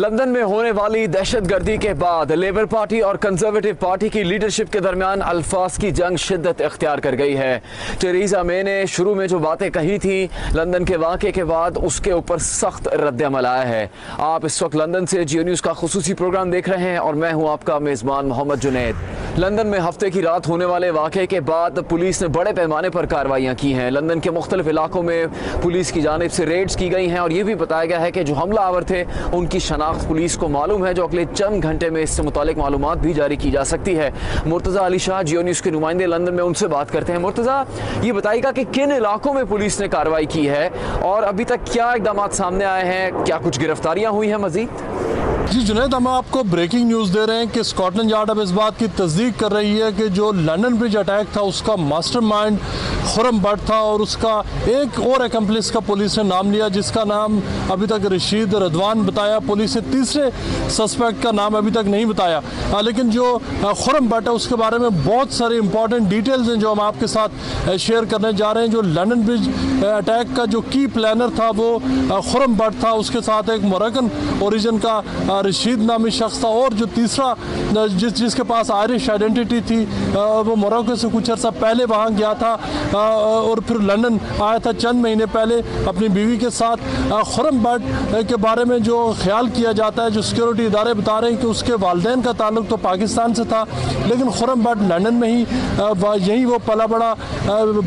London में होने वाली दहशतगर्दी के बाद लेबर पार्टी और कंजर्वेटिव पार्टी की लीडरशिप के दरमियान अल्फाज की जंग शिद्दत इख्तियार कर गई है। टेरेसा मे ने शुरू में जो बातें कही थी लंदन के वाक़े के बाद उसके ऊपर सख्त रद्द-ए-अमल आया है। आप इस वक्त लंदन से जियो न्यूज़ का खुसूसी प्रोग्राम देख रहे हैं और मैं हूं आपका मेज़बान मोहम्मद जुनैद। लंदन में हफ्ते की रात होने वाले वाक़े के बाद पुलिस ने बड़े पैमाने पर कार्रवाइयाँ की हैं। लंदन के मुख्तलिफ इलाकों में पुलिस की जानिब से रेड्स की गई हैं और ये भी बताया गया है कि जो हमलावर थे उनकी शनाख्त पुलिस को मालूम है, जो अगले चंद घंटे में इससे मुतालिक मालूमात भी जारी की जा सकती है। मुर्तज़ा अली शाह जियो न्यूज़ के नुमाइंदे लंदन में, उनसे बात करते हैं। मुर्तज़ा, ये बताइएगा कि किन इलाकों में पुलिस ने कार्रवाई की है और अभी तक क्या इक़दाम सामने आए हैं, क्या कुछ गिरफ्तारियाँ हुई हैं मज़ीद? जी जुनैद, हम आपको ब्रेकिंग न्यूज़ दे रहे हैं कि स्कॉटलैंड यार्ड अब इस बात की तस्दीक कर रही है कि जो लंदन ब्रिज अटैक था उसका मास्टरमाइंड खुर्रम भट्ट था और उसका एक और एक्म्प्लिस का पुलिस ने नाम लिया जिसका नाम अभी तक रशीद रदवान बताया। पुलिस ने तीसरे सस्पेक्ट का नाम अभी तक नहीं बताया, लेकिन जो खुर्रम भट्ट है उसके बारे में बहुत सारी इंपॉर्टेंट डिटेल्स हैं जो हम आपके साथ शेयर करने जा रहे हैं। जो लंदन ब्रिज अटैक का जो की प्लानर था वो खुर्रम भट्ट था, उसके साथ एक मोरक्कन ओरिजिन का रशीद नामी शख्स था और जो तीसरा जिसके पास आयरिश आइडेंटिटी थी वो मोरक्को से कुछ अर्सा पहले वहाँ गया था और फिर लंदन आया था चंद महीने पहले अपनी बीवी के साथ। खुर्रम भट्ट के बारे में जो ख्याल किया जाता है, जो सिक्योरिटी इदारे बता रहे हैं कि उसके वालिदैन का ताल्लुक तो पाकिस्तान से था, लेकिन खुर्रम भट्ट लंदन में ही यहीं वो पला बड़ा,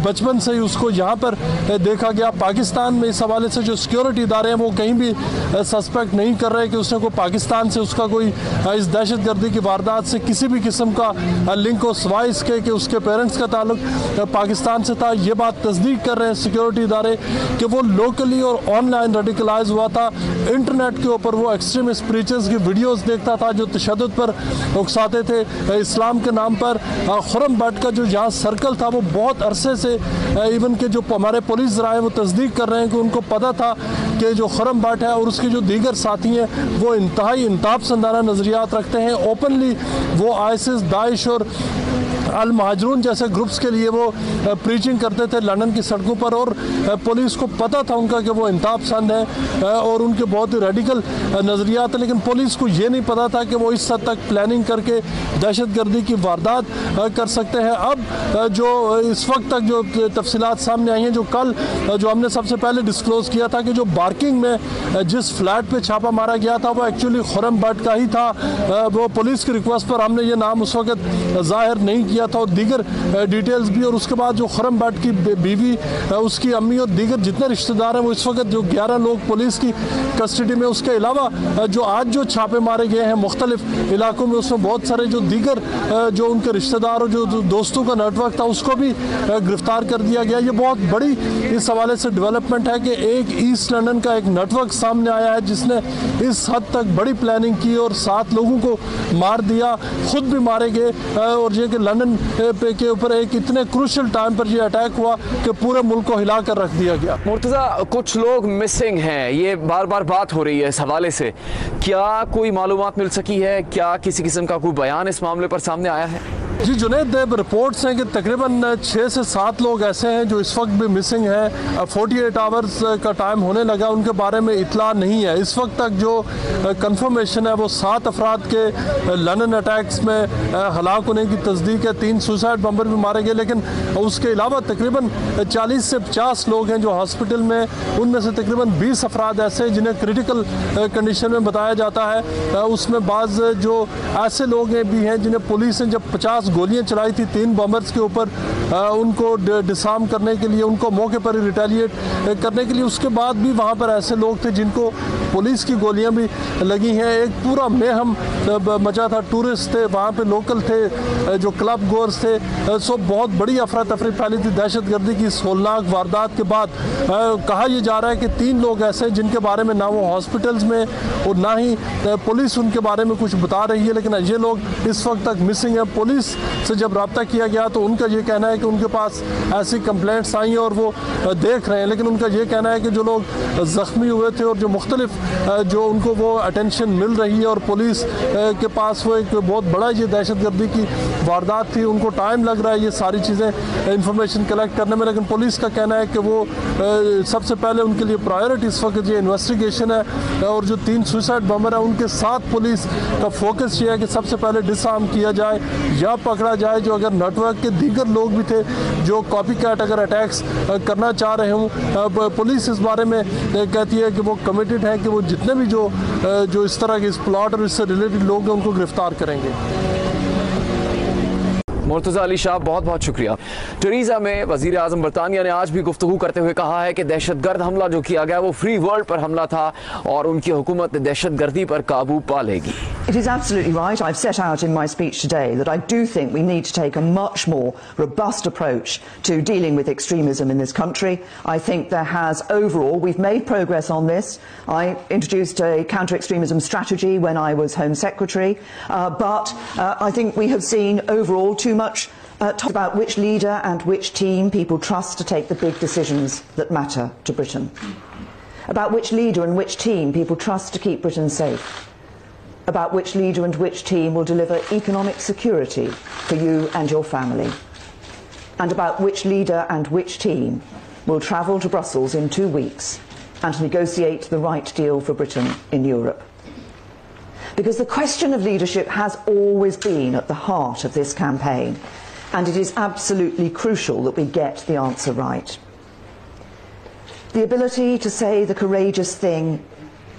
बचपन से ही उसको यहाँ पर देखा गया। पाकिस्तान में इस हवाले से जो सिक्योरिटी इदारे हैं वो कहीं भी सस्पेक्ट नहीं कर रहे कि उसने कोई पाकिस्तान से उसका कोई इस दहशतगर्दी की वारदात से किसी भी किस्म का लिंक हो, सिवाय इसके कि उसके पेरेंट्स का ताल्लुक पाकिस्तान से था। ये बात तस्दीक कर रहे हैं सिक्योरिटी इदारे कि वो लोकली और ऑनलाइन रेडिकलाइज हुआ था। इंटरनेट के ऊपर वो एक्सट्रीमिस्ट प्रीचर्स की वीडियोस देखता था जो तशद्दुद पर उकसाते थे इस्लाम के नाम पर। खुर्रम भट्ट का जो यहाँ सर्कल था वो बहुत अरसे से, इवन के जो हमारे पुलिस ज़राए वो तस्दीक कर रहे हैं कि उनको पता था कि जो खुर्रम भट्ट है और उसके जो दीगर साथी हैं वो इंतहाई इंताबसंदाना नज़रियात रखते हैं। ओपनली वो आईसिस, दाइश और अल महाजरून जैसे ग्रुप्स के लिए वो प्रीचिंग करते थे लंदन की सड़कों पर और पुलिस को पता था उनका कि वो इंताबपसंद है और उनके बहुत ही रेडिकल नज़रियात हैं, लेकिन पुलिस को ये नहीं पता था कि वो इस हद तक प्लानिंग करके दहशतगर्दी की वारदात कर सकते हैं। अब जो इस वक्त तक जो तफसीलात सामने आई हैं, जो कल जो हमने सबसे पहले डिस्क्लोज़ किया था कि जो बार्किंग में जिस फ्लैट पे छापा मारा गया था वो एक्चुअली खुर्रम भट्ट का ही था। वो पुलिस की रिक्वेस्ट पर हमने ये नाम उस वक्त जाहिर नहीं किया था और दीगर डिटेल्स भी। और उसके बाद जो खुर्रम भट्ट की बीवी, उसकी अम्मी और दीगर जितने रिश्तेदार हैं वो इस वक्त जो 11 लोग पुलिस की कस्टडी में। उसके अलावा जो आज जो छापे मारे गए हैं मुख्तलिफ इलाकों में उसमें बहुत सारे जो दीगर जो उनके रिश्तेदार और जो दोस्तों का नेटवर्क था उसको भी गिरफ्तार कर दिया गया। ये बहुत बड़ी इस हवाले से डेवलपमेंट है कि एक ईस्ट लंदन का एक नेटवर्क सामने आया है जिसने इस हद तक बड़ी प्लानिंग की और 7 लोगों को मार दिया, खुद भी मारे गए और ये कि लंदन के ऊपर एक इतने क्रूशल टाइम पर ये अटैक हुआ कि पूरे मुल्क को हिला कर रख दिया गया। मुर्तज़ा, कुछ लोग मिसिंग हैं, ये बार बार बात हो रही है इस हवाले से, क्या कोई मालूमात मिल सकी है? क्या किसी किस्म का कोई बयान इस मामले पर सामने आया है? जी जुनैद, रिपोर्ट्स हैं कि तकरीबन 6 से 7 लोग ऐसे हैं जो इस वक्त भी मिसिंग हैं। 48 आवर्स का टाइम होने लगा, उनके बारे में इतला नहीं है। इस वक्त तक जो कंफर्मेशन है वो 7 अफराद के लंदन अटैक्स में हलाक होने की तस्दीक है। 3 सुसाइड बम्बर भी मारे गए, लेकिन उसके अलावा तकरीबन 40 से 50 लोग हैं जो हॉस्पिटल में, उनमें से तकरीबन 20 अफराद ऐसे जिन्हें क्रिटिकल कंडीशन में बताया जाता है। उसमें बाज़ जो ऐसे लोग भी हैं जिन्हें पुलिस ने जब 50 गोलियां चलाई थी 3 बॉम्बर्स के ऊपर उनको डिसार्म करने के लिए, उनको मौके पर रिटेलिएट करने के लिए, उसके बाद भी वहाँ पर ऐसे लोग थे जिनको पुलिस की गोलियां भी लगी हैं। एक पूरा मेहम मचा था, टूरिस्ट थे वहाँ पे, लोकल थे, जो क्लब गोर्स थे, सो बहुत बड़ी अफरा तफरी फैली थी दहशतगर्दी की इस होलनाक वारदात के बाद। कहा यह जा रहा है कि 3 लोग ऐसे जिनके बारे में ना वो हॉस्पिटल्स में और ना ही पुलिस उनके बारे में कुछ बता रही है, लेकिन ये लोग इस वक्त तक मिसिंग है। पुलिस से जब रब्ता किया गया तो उनका ये कहना है कि उनके पास ऐसी कंप्लेंट्स आई हैं और वो देख रहे हैं, लेकिन उनका ये कहना है कि जो लोग ज़ख्मी हुए थे और जो मुख्तलिफ जो उनको वो अटेंशन मिल रही है और पुलिस के पास वो एक बहुत बड़ा ये दहशतगर्दी की वारदात थी, उनको टाइम लग रहा है ये सारी चीज़ें इंफॉर्मेशन कलेक्ट करने में। लेकिन पुलिस का कहना है कि वो सबसे पहले उनके लिए प्रायोरिटी इस वक्त ये इन्वेस्टिगेशन है और जो 3 सुसाइड बमर है उनके साथ पुलिस का फोकस ये है कि सबसे पहले डिसआर्म किया जाए या पकड़ा जाए जो अगर नेटवर्क के दीगर लोग भी थे जो कॉपी कैट अगर अटैक्स करना चाह रहे हों। पुलिस इस बारे में कहती है कि वो कमिटेड है कि वो जितने भी जो इस तरह के इस प्लॉट और इससे रिलेटेड लोग हैं उनको गिरफ्तार करेंगे। मुर्तज़ा अली शाह, बहुत बहुत शुक्रिया। टेरेसा मे वज़ीर आज़म बरतानिया ने आज भी गुफ्तगू करते हुए कहा है कि दहशतगर्द हमला जो किया गया वो फ्री वर्ल्ड पर हमला था और उनकी हुकूमत दहशतगर्दी पर काबू पा लेगी। It is absolutely right. I've set out in my speech today that I do think we need to take a much more robust approach to dealing with extremism in this country. I think there has overall, we've made progress on this. I introduced a counter-extremism strategy when I was Home Secretary, but I think we have seen overall too much talk about which leader and which team people trust to take the big decisions that matter to Britain. About which leader and which team people trust to keep Britain safe. About which leader and which team will deliver economic security for you and your family. And about which leader and which team will travel to Brussels in 2 weeks and negotiate the right deal for Britain in Europe. Because the question of leadership has always been at the heart of this campaign, and it is absolutely crucial that we get the answer right. The ability to say the courageous thing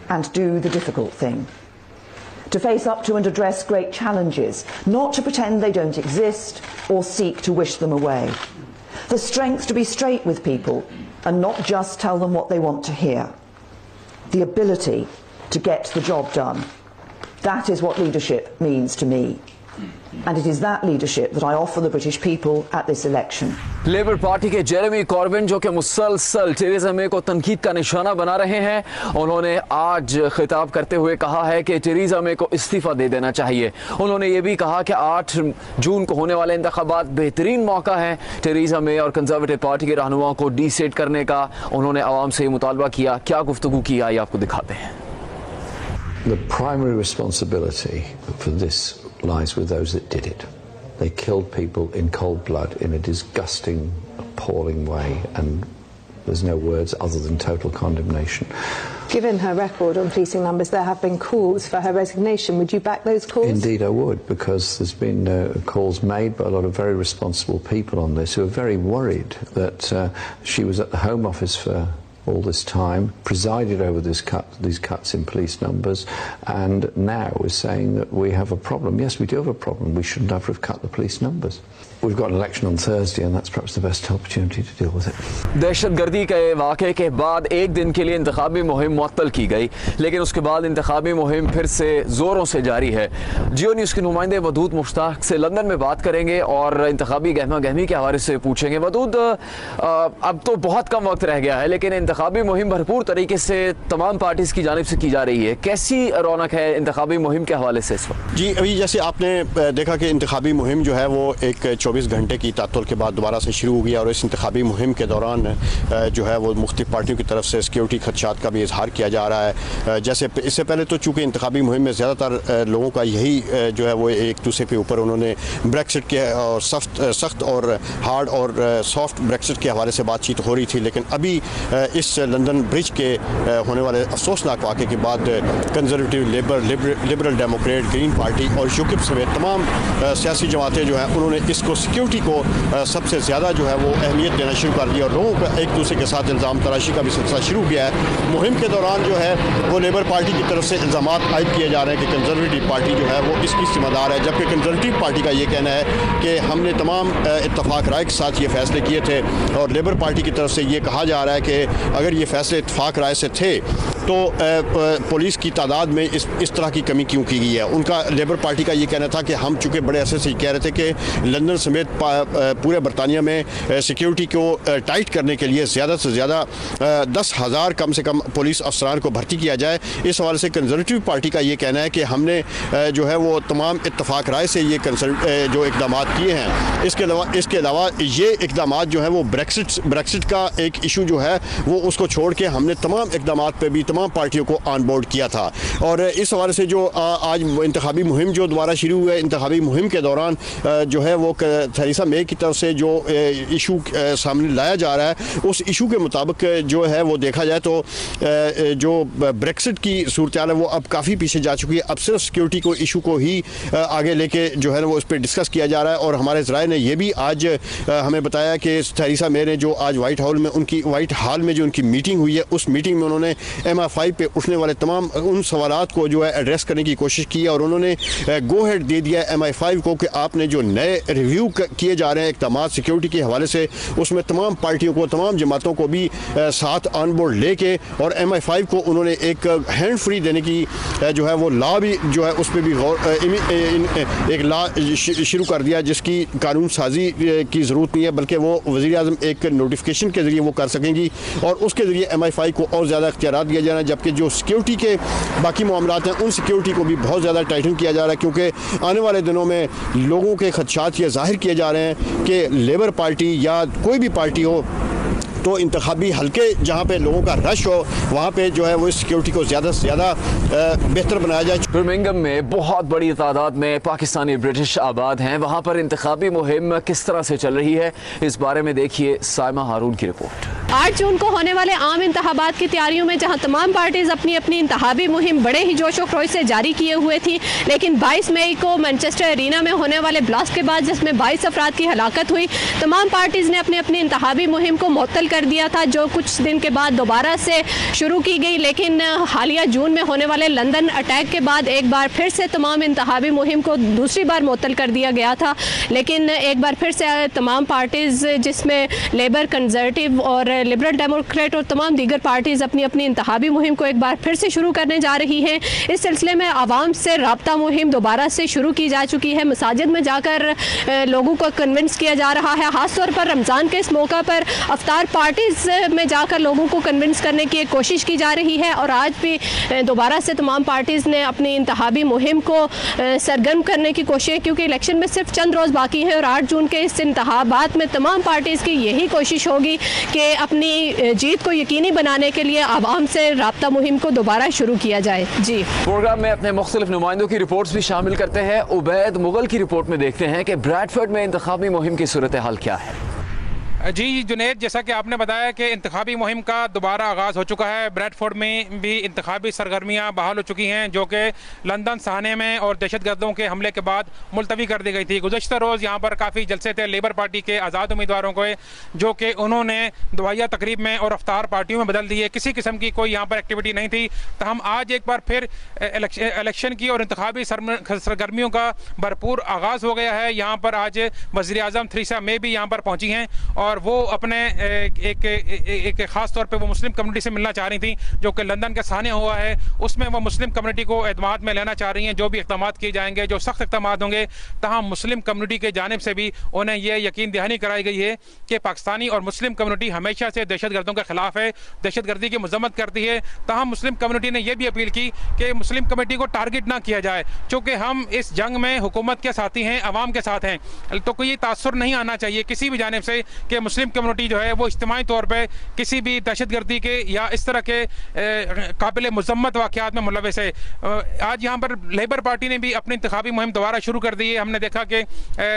and do the difficult thing. To face up to and address great challenges, not to pretend they don't exist or seek to wish them away. The strength to be straight with people and not just tell them what they want to hear. The ability to get the job done. That is what leadership means to me. And it is that leadership that I offer the British people at this election. Labour party के Jeremy Corbyn जो कि मुसलसल Teresa मे को तनकीद का निशाना बना रहे हैं, उन्होंने आज खिताब करते हुए कहा है कि टेरेसा मे को इस्तीफ़ा दे देना चाहिए। उन्होंने ये भी कहा कि 8 जून को होने वाले इंतखाबात बेहतरीन मौका है टेरेसा मे और कंजर्वेटिव पार्टी के रहनुमाओं को डीसेट करने का। उन्होंने आवाम से मुतालबा किया। क्या गुफ्तगू की आई आपको दिखाते हैं। The primary responsibility for this lies with those that did it. They killed people in cold blood in a disgusting, appalling way, and there's no words other than total condemnation. Given her record on policing numbers, there have been calls for her resignation. Would you back those calls? Indeed I would, because there's been calls made by a lot of very responsible people on this who are very worried that she was at the Home Office for all this time, presided over these cuts in police numbers, and now is saying that we have a problem. Yes, we do have a problem. We shouldn't have cut the police numbers. We've got an election on Thursday, and that's perhaps the best opportunity to deal with it. दहशतगर्दी के वाक़े के बाद एक दिन के लिए इंतखाबी मुहिम मुअत्तल की गई, लेकिन उसके बाद इंतखाबी मुहिम फिर से ज़ोरों से जारी है। जियो न्यूज़ के नुमाइंदे वदूद मुश्ताक से लंदन में बात करेंगे और इंतखाबी गहमा गहमी के हवाले से पूछेंगे। वदूद, अब तो बहुत कम वक्त रह गया है, लेकिन इंतखाबी मुहिम भरपूर तरीके से तमाम पार्टीज़ की जानिब से की जा रही है। कैसी रौनक है इंतखाबी मुहिम के हवाले से इस वक्त? जी, अभी जैसे आपने देखा कि इंतखाबी मुहिम जो है वो एक 24 घंटे की तातुल के बाद दोबारा से शुरू हो गया और इस इंतखाबी मुहिम के दौरान जो है वो मुख्तलिफ पार्टियों की तरफ से सिक्योरिटी खदशात का भी इजहार किया जा रहा है। जैसे इससे पहले तो चूँकि इंतखाबी मुहिम में ज़्यादातर लोगों का यही जो है वो एक दूसरे के ऊपर उन्होंने ब्रेक्सिट के और सख्त और हार्ड और सॉफ्ट ब्रेक्सिट के हवाले से बातचीत हो रही थी, लेकिन अभी इस लंदन ब्रिज के होने वाले अफसोसनाक वाक़े के बाद conservative, liberal Democrat, green party और यूकिप समेत तमाम सियासी जमातें जो हैं उन्होंने इसको सिक्योरिटी को सबसे ज़्यादा जो है वो अहमियत देना शुरू कर दिया और लोगों का एक दूसरे के साथ इल्ज़ाम तराशी का भी सिलसिला शुरू किया है। मुहिम के दौरान जो है वो लेबर पार्टी की तरफ से इल्ज़ाम आयद किए जा रहे हैं कि कंजर्वेटिव पार्टी जो है वो इसकी जिम्मेदार है, जबकि कंजर्वेटिव पार्टी का ये कहना है कि हमने तमाम इत्तफाक राय के साथ ये फैसले किए थे और लेबर पार्टी की तरफ से ये कहा जा रहा है कि अगर ये फैसले इत्तफाक राय से थे तो पुलिस की तादाद में इस तरह की कमी क्यों की गई है। उनका लेबर पार्टी का ये कहना था कि हम चूँकि बड़े अरसे से कह रहे थे कि लंदन समेत पूरे बरतानिया में सिक्योरिटी को टाइट करने के लिए ज़्यादा से ज़्यादा 10,000 कम से कम पुलिस अफसरान को भर्ती किया जाए। इस हवाले से कंजर्वेटिव पार्टी का ये कहना है कि हमने जो है वो तमाम इत्तफाक राय से ये जो इकदाम किए हैं। इसके अलावा ये इकदाम जो है वो ब्रेक्सिट का एक इशू जो है वो उसको छोड़ के हमने तमाम इकदाम पे भी तमाम पार्टियों को ऑन बोर्ड किया था। और इस हवाले से जो आज इंतखाबी मुहिम जो दोबारा शुरू हुआ है, इंतखाबी मुहिम के दौरान जो है वो थेरेसा मे की तरफ से जो इशू सामने लाया जा रहा है, उस इशू के मुताबिक जो है वो देखा जाए तो जो ब्रेक्सिट की सूरत है वो अब काफ़ी पीछे जा चुकी है। अब सिर्फ सिक्योरिटी को इशू को ही आगे लेके जो है वो उस पर डिस्कस किया जा रहा है। और हमारे ज़राए ने ये भी आज हमें बताया कि थेरेसा मे ने जो आज व्हाइट हॉल में जो उनकी मीटिंग हुई है, उस मीटिंग में उन्होंने MI5 पे उठने वाले तमाम उन सवालात को जो है एड्रेस करने की कोशिश की है और उन्होंने गो हेड दे दिया MI5 को कि आपने जो नए रिव्यू किए जा रहे हैं इक़दामात सिक्योरिटी के हवाले से, उसमें तमाम पार्टियों को, तमाम जमातों को भी साथ ऑन बोर्ड लेके और MI5 को उन्होंने एक हैंड फ्री देने की जो है वो लॉ भी जो है उस पर भी एक लॉ शुरू कर दिया, जिसकी कानून साजी की ज़रूरत नहीं है, बल्कि वो वज़ीर आज़म एक नोटिफिकेशन के ज़रिए वो कर सकेंगी और उसके ज़रिए MI5 को और ज़्यादा इख्तियार दिया जाना। जबकि जो सिक्योरिटी के बाकी मामलात हैं उन सिक्योरिटी को भी बहुत ज़्यादा टाइटन किया जा रहा है, क्योंकि आने वाले दिनों में लोगों के खदशात ये ज़ाहिर किए जा रहे हैं कि लेबर पार्टी या कोई भी पार्टी हो तो इंतखाबी हल्के जहाँ पे लोगों का रश हो वहाँ पे जो है वो सिक्योरिटी को ज़्यादा से ज़्यादा बेहतर बनाया जाए। बर्मिंघम में बहुत बड़ी तादाद में पाकिस्तानी ब्रिटिश आबाद हैं, वहाँ पर इंतखाबी मुहिम किस तरह से चल रही है, इस बारे में देखिए साइमा हारून की रिपोर्ट। 8 जून को होने वाले आम इंतखाबात की तैयारियों में जहां तमाम पार्टीज अपनी अपनी इंतखाबी मुहिम बड़े ही जोशो खरोश से जारी किए हुए थी, लेकिन 22 मई को मैनचेस्टर एरिना में होने वाले ब्लास्ट के बाद जिसमें 22 अफराद की हलाकत हुई, तमाम पार्टीज ने अपनी अपनी इंतखाबी मुहिम को मुअत्तल कर दिया था, जो कुछ दिन के बाद दोबारा से शुरू की गई। लेकिन हालिया जून में होने वाले लंदन अटैक के बाद एक बार फिर से तमाम इंतखाबी मुहिम को दूसरी बार मुअत्तल कर दिया गया था। लेकिन एक बार फिर से तमाम पार्टीज, जिसमें लेबर, कंजर्वेटिव और लिबरल डेमोक्रेट और तमाम दीगर पार्टीज अपनी अपनी इंतखाबी मुहिम को एक बार फिर से शुरू करने जा रही हैं। इस सिलसिले में आवाम से राब्ता मुहिम दोबारा से शुरू की जा चुकी है। मसाजिद में जाकर लोगों को कन्विंस किया जा रहा है, खासतौर पर रमज़ान के इस मौका पर अफ्तार पार्टीज में जाकर लोगों को कन्विंस करने की एक कोशिश की जा रही है। और आज भी दोबारा से तमाम पार्टीज ने अपनी इंतखाबी मुहिम को सरगर्म करने की कोशिश, क्योंकि इलेक्शन में सिर्फ चंद रोज़ बाकी हैं और 8 जून के इस इंतखाबात में तमाम पार्टीज़ की यही कोशिश होगी कि अपनी जीत को यकीनी बनाने के लिए आवाम से राब्ता मुहिम को दोबारा शुरू किया जाए। जी, प्रोग्राम में अपने मुख्तलिफ नुमाइंदों की रिपोर्ट्स भी शामिल करते हैं। उबैद मुगल की रिपोर्ट में देखते हैं कि ब्रैडफोर्ड में इंतखाबी मुहिम की सूरत हाल क्या है। जी जुनैद, जैसा कि आपने बताया कि इंतखाबी मुहिम का दोबारा आगाज़ हो चुका है। ब्रैडफोर्ड में भी इंतखाबी सरगर्मियाँ बहाल हो चुकी हैं, जो कि लंदन सहाने में और दहशतगर्दों के हमले के बाद मुलतवी कर दी गई थी। गुज़श्ता रोज़ यहाँ पर काफ़ी जलसे थे लेबर पार्टी के आज़ाद उम्मीदवारों को, जो कि उन्होंने दुआया तकरीब में और अफ्तार पार्टियों में बदल दिए। किसी किस्म की कोई यहाँ पर एक्टिविटी नहीं थी। तहम आज एक बार फिर इलेक्शन की और इंतखाबी सरगर्मियों का भरपूर आगाज़ हो गया है। यहाँ पर आज वज़ीर आज़म थेरेसा मे भी यहाँ पर पहुँची हैं और वो अपने एक ख़ास तौर पे वो मुस्लिम कम्युनिटी से मिलना चाह रही थी, जो कि लंदन के साने हुआ है। उसमें वो मुस्लिम कम्युनिटी को एतमाद में लेना चाह रही हैं। जो भी इक़दाम किए जाएंगे, जो सख्त इक़दाम होंगे, तहम मुस्लिम कम्युनिटी के जानिब से भी उन्हें यह यकीन दहानी कराई गई है कि पाकिस्तानी और मुस्लिम कम्युनिटी हमेशा से दहशतगर्दों के ख़िलाफ़ है, दहशतगर्दी की मज़म्मत करती है। तहम मुस्लिम कम्युनिटी ने यह भी अपील की कि मुस्लिम कम्युनिटी को टारगेट ना किया जाए, चूँकि हम इस जंग में हुकूमत के साथी हैं, अवाम के साथ हैं, तो कोई तासुर नहीं आना चाहिए किसी भी जानिब से कि मुस्लिम कम्युनिटी जो है वो इज्तिमाई तौर पे किसी भी दहशतगर्दी के या इस तरह के काबिल मुज़म्मत वाक़यात में मुलव्वस है। आज यहाँ पर लेबर पार्टी ने भी अपनी इंतखाबी मुहिम दोबारा शुरू कर दी है। हमने देखा कि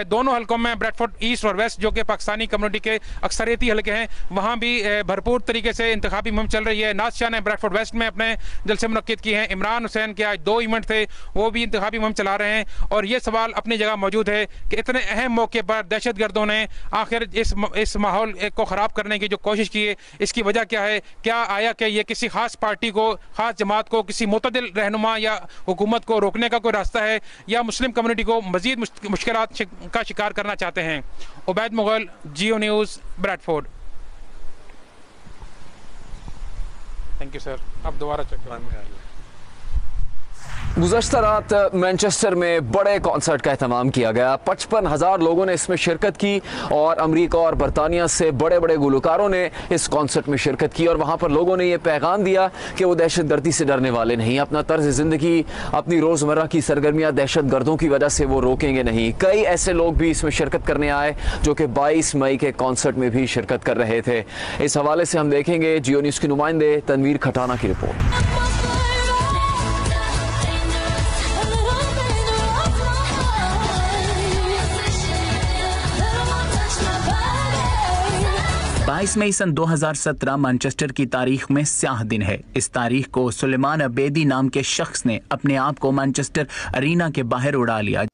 दोनों हल्कों में ब्रैडफोर्ड ईस्ट और वेस्ट, जो कि पाकिस्तानी कम्युनिटी के अक्सरियती हल्के हैं, वहाँ भी भरपूर तरीके से इंतखाबी मुहिम चल रही है। नाज शाह ने ब्रैडफोर्ड वेस्ट में अपने जलसे मुनक्किद किए हैं। इमरान हुसैन के आज 2 इवेंट थे, वो भी इंतखाबी मुहिम चला रहे हैं। और ये सवाल अपनी जगह मौजूद है कि इतने अहम मौके पर दहशतगर्दों ने आखिर इस माहौल को ख़राब करने की जो कोशिश की है, इसकी वजह क्या है? क्या आया कि ये किसी ख़ास पार्टी को, ख़ास जमात को, किसी मुतदिल रहनुमा या हुकूमत को रोकने का कोई रास्ता है, या मुस्लिम कम्युनिटी को मज़ीद मुश्किलात का शिकार करना चाहते हैं? Ubaid Mughal, Geo news, Bradford. Thank you sir. अब दोबारा चेक गुज़श्ता रात मैनचेस्टर में बड़े कॉन्सर्ट का एहतमाम किया गया। 55,000 लोगों ने इसमें शिरकत की और अमेरिका और बरतानिया से बड़े बड़े गुलकारों ने इस कॉन्सर्ट में शिरकत की और वहाँ पर लोगों ने यह पैगाम दिया कि वो दहशतगर्दी से डरने वाले नहीं, अपना तर्ज ज़िंदगी, अपनी रोज़मर्रा की सरगर्मियाँ दहशतगर्दों की वजह से वो रोकेंगे नहीं। कई ऐसे लोग भी इसमें शिरकत करने आए जो कि 22 मई के कॉन्सर्ट में भी शिरकत कर रहे थे। इस हवाले से हम देखेंगे जियो न्यूज़ की नुमाइंदे तनवीर खटाना की रिपोर्ट। 22 मई सन 2017 मैनचेस्टर की तारीख में स्याह दिन है। इस तारीख को सुलेमान अबेदी नाम के शख्स ने अपने आप को मैनचेस्टर अरीना के बाहर उड़ा लिया,